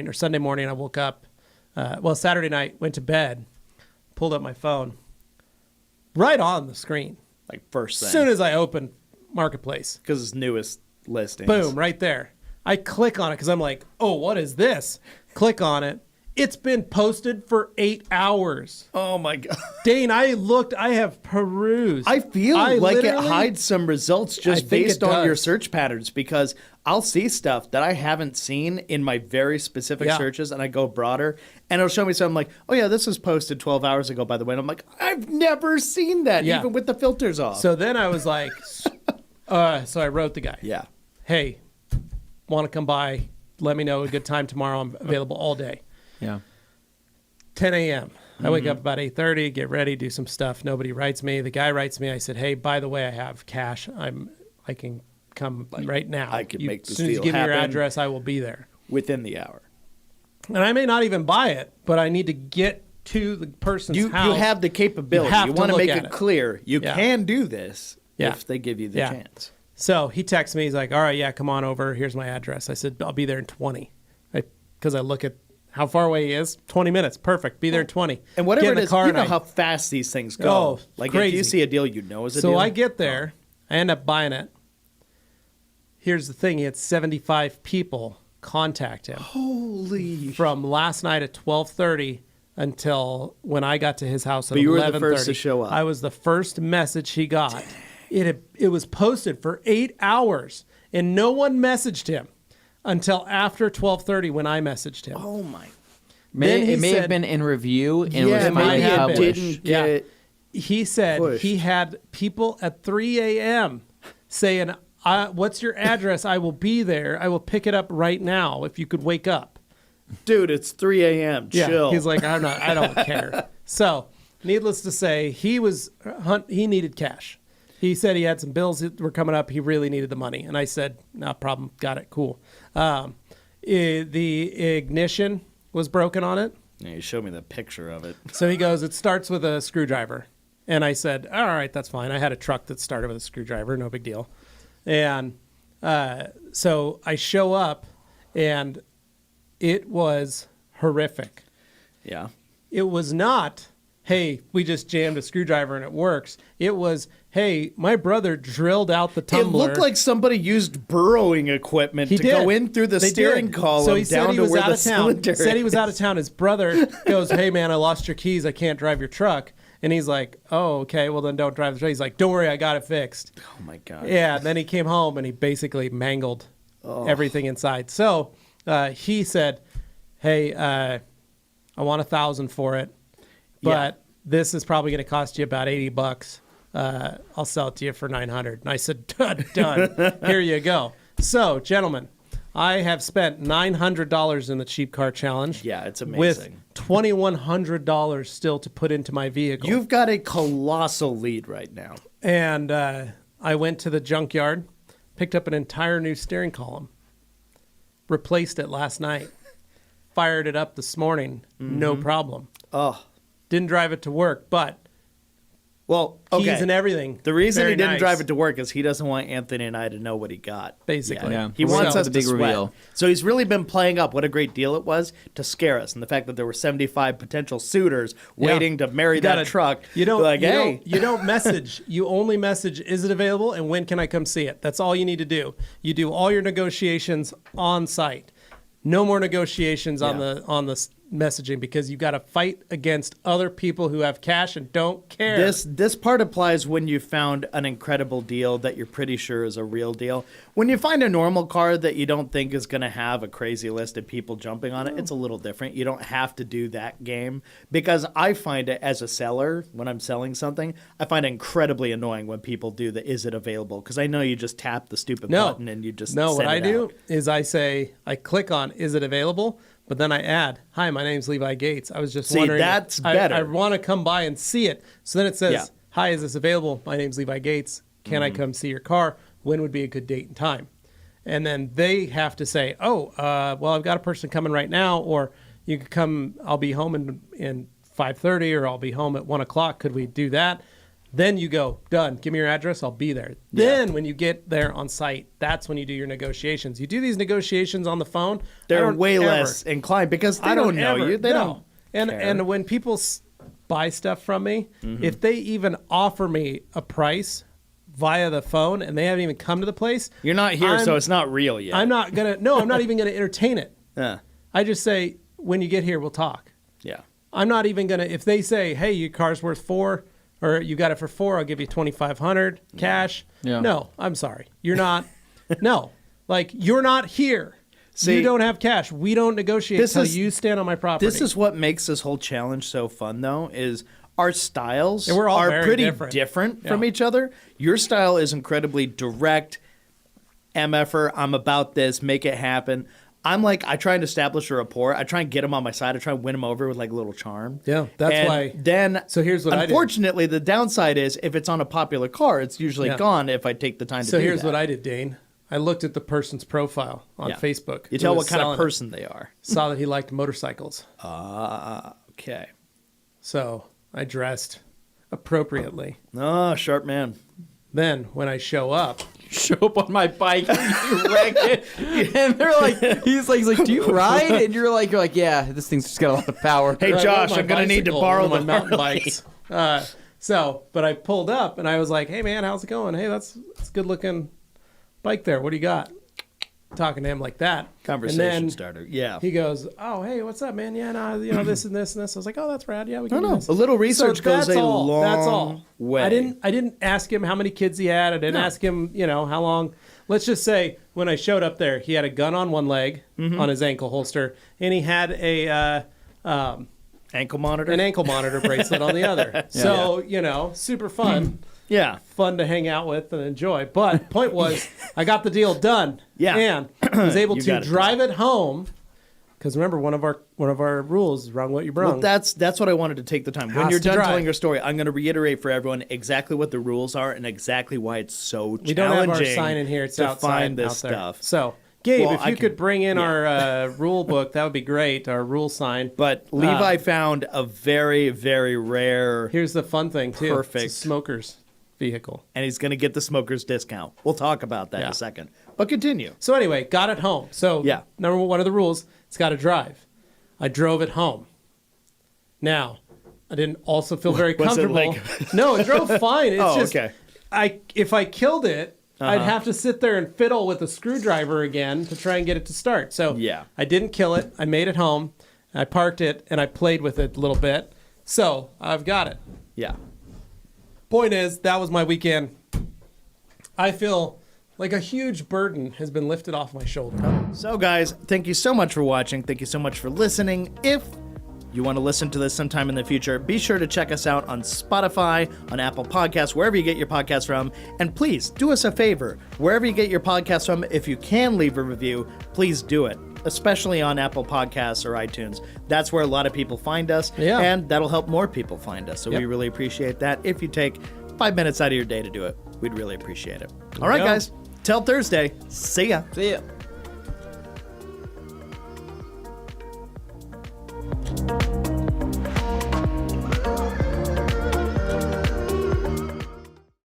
morning or Sunday morning, I woke up, Saturday night, went to bed, pulled up my phone, right on the screen. Like first thing. As soon as I opened Marketplace. Because it's newest listings. Boom, right there. I click on it because I'm like, oh, what is this? Click on it. It's been posted for 8 hours. Oh, my God. Dane, I have perused. I feel like it hides some results just based on your search patterns, because I'll see stuff that I haven't seen in my very specific searches, and I go broader, and it'll show me something like, oh, yeah, this was posted 12 hours ago, by the way. And I'm like, I've never seen that, even with the filters off. So then I was like, so I wrote the guy. Yeah. Hey, want to come by? Let me know a good time tomorrow. I'm available all day. Yeah. 10 a.m. I wake up about 8:30, get ready, do some stuff. Nobody writes me. The guy writes me. I said, hey, by the way, I have cash. I can come right now. I can make this deal happen. As soon as you give me your address, I will be there. Within the hour. And I may not even buy it, but I need to get to the person's house. You have the capability. You want to make it clear. You can do this if they give you the chance. So he texts me. He's like, all right, yeah, come on over. Here's my address. I said, I'll be there in 20. Because I look at how far away he is. 20 minutes. Perfect. Be there in 20. And whatever it is, you know how fast these things go. Oh, like crazy. If you see a deal, you know is a deal. So I get there. I end up buying it. Here's the thing. He had 75 people contact him. Holy. From last night at 12:30 until when I got to his house at 11:30. But you were the first to show up. I was the first message he got. It was posted for 8 hours, and no one messaged him until after 12:30 when I messaged him. Oh, my. It may have been in review and was finally published. He said pushed. He had people at 3 a.m. saying, what's your address? I will be there. I will pick it up right now if you could wake up. Dude, it's 3 a.m. Chill. Yeah, he's like, I don't care. So, needless to say, he needed cash. He said he had some bills that were coming up. He really needed the money. And I said, no problem. Got it. Cool. The ignition was broken on it. Yeah, you showed me the picture of it. So he goes, it starts with a screwdriver. And I said, all right, that's fine. I had a truck that started with a screwdriver. No big deal. And so I show up, and it was horrific. Yeah. It was not, hey, we just jammed a screwdriver and it works. It was, hey, my brother drilled out the tumbler. It looked like somebody used burrowing equipment to go in through the steering column so he down said he to was where out the of town. cylinder He said he was is. out of town. His brother goes, hey, man, I lost your keys. I can't drive your truck. And he's like, oh, okay, well, then don't drive the truck. He's like, don't worry, I got it fixed. Oh, my God. Yeah, and then he came home, and he basically mangled everything inside. So he said, hey, I want $1,000 for it, but this is probably going to cost you about $80. I'll sell it to you for $900. And I said, done. Here you go. So, gentlemen, I have spent $900 in the cheap car challenge. Yeah, it's amazing. With $2,100 still to put into my vehicle. You've got a colossal lead right now. And I went to the junkyard, picked up an entire new steering column, replaced it last night, fired it up this morning, no problem. Oh. Didn't drive it to work, but keys and everything. The reason he didn't drive it to work is he doesn't want Anthony and I to know what he got. Basically. Yeah. He wants us the to big sweat. reveal. So he's really been playing up what a great deal it was to scare us. And the fact that there were 75 potential suitors waiting to marry that truck. You don't, like, you don't message. You only message, is it available and when can I come see it? That's all you need to do. You do all your negotiations on site. No more negotiations on the messaging, because you've got to fight against other people who have cash and don't care. This part applies when you found an incredible deal that you're pretty sure is a real deal. When you find a normal car that you don't think is going to have a crazy list of people jumping on it, it's a little different. You don't have to do that game, because I find it as a seller, when I'm selling something, I find it incredibly annoying when people do the is it available, because I know you just tap the stupid button and you just what I do out. is I click on is it available, but then I add, hi, my name's Levi Gates. I was just wondering. That's better. I want to come by and see it. So then it says, hi, is this available? My name's Levi Gates. Can I come see your car? When would be a good date and time? And then they have to say, well, I've got a person coming right now, or you could come, I'll be home in 5:30, or I'll be home at 1 o'clock. Could we do that? Then you go, done. Give me your address. I'll be there. Yeah. Then when you get there on site, that's when you do your negotiations. You do these negotiations on the phone. They're way less inclined because they don't know you. They don't. And when people buy stuff from me, if they even offer me a price via the phone and they haven't even come to the place, you're not here, so it's not real yet. I'm not even gonna entertain it. Yeah. I just say, when you get here, we'll talk. Yeah. I'm not even gonna, if they say, hey, your car's worth $4, or you got it for $4, I'll give you $2,500 cash. Yeah. No, I'm sorry. You're not. No, like, you're not here. See, you don't have cash. We don't negotiate until you stand on my property. This is what makes this whole challenge so fun, though, is our styles And we're all are very pretty different. from each other. Your style is incredibly direct, MFer, I'm about this, make it happen. I'm like, I try and establish a rapport. I try and get him on my side. I try and win him over with like a little charm. Yeah, that's why. Then, so here's what I did. Unfortunately, the downside is if it's on a popular car, it's usually gone if I take the time to do that. So here's what I did, Dane. I looked at the person's profile on Facebook. You tell what kind of person they are. Saw that he liked motorcycles. Okay. So I dressed appropriately. Oh, sharp man. Then when I show up on my bike and you wreck it, and they're like, he's like, do you ride? And you're like, yeah, this thing's just got a lot of power. Hey, Josh, I'm gonna need to borrow my mountain bikes. But I pulled up and I was like, hey man, how's it going? Hey, that's a good looking bike there. What do you got? Talking to him like that. Conversation starter. Yeah. He goes, oh, hey, what's up, man? Yeah, no, this and this and this. I was like, oh, that's rad. Yeah, we can do this. A little research goes a long way. I didn't ask him how many kids he had. I didn't ask him, how long. Let's just say when I showed up there, he had a gun on one leg on his ankle holster, and he had a ankle monitor, an ankle monitor bracelet on the other. So super fun. Yeah. Fun to hang out with and enjoy. But point was, I got the deal done. Yeah. And I was able to drive it home. Because remember, one of our rules is wrong what you brung. Well, that's what I wanted to take the time. When you're done telling your story, I'm going to reiterate for everyone exactly what the rules are and exactly why it's so challenging. We don't have our sign in here. It's to outside find this out there. stuff. So, Gabe, if you could bring in our rule book, that would be great. Our rule sign. But Levi found a very, very rare. Here's the fun thing too. Perfect. It's a smoker's vehicle, and he's going to get the smoker's discount. We'll talk about that in a second. But continue. So anyway, got it home. So number one of the rules, it's got to drive. I drove it home. Now, I didn't also feel very comfortable. No, it drove fine. It's okay. If I killed it, I'd have to sit there and fiddle with a screwdriver again to try and get it to start. So I didn't kill it. I made it home. I parked it, and I played with it a little bit. So I've got it. Yeah. Point is, that was my weekend. I feel like a huge burden has been lifted off my shoulder. So guys, thank you so much for watching. Thank you so much for listening. If you want to listen to this sometime in the future, be sure to check us out on Spotify, on Apple Podcasts, wherever you get your podcasts from. And please do us a favor. Wherever you get your podcasts from, if you can leave a review, please do it. Especially on Apple Podcasts or iTunes. That's where a lot of people find us. Yeah. And that'll help more people find us. So we really appreciate that. If you take 5 minutes out of your day to do it, we'd really appreciate it. All right, guys. Till Thursday. See ya. See ya.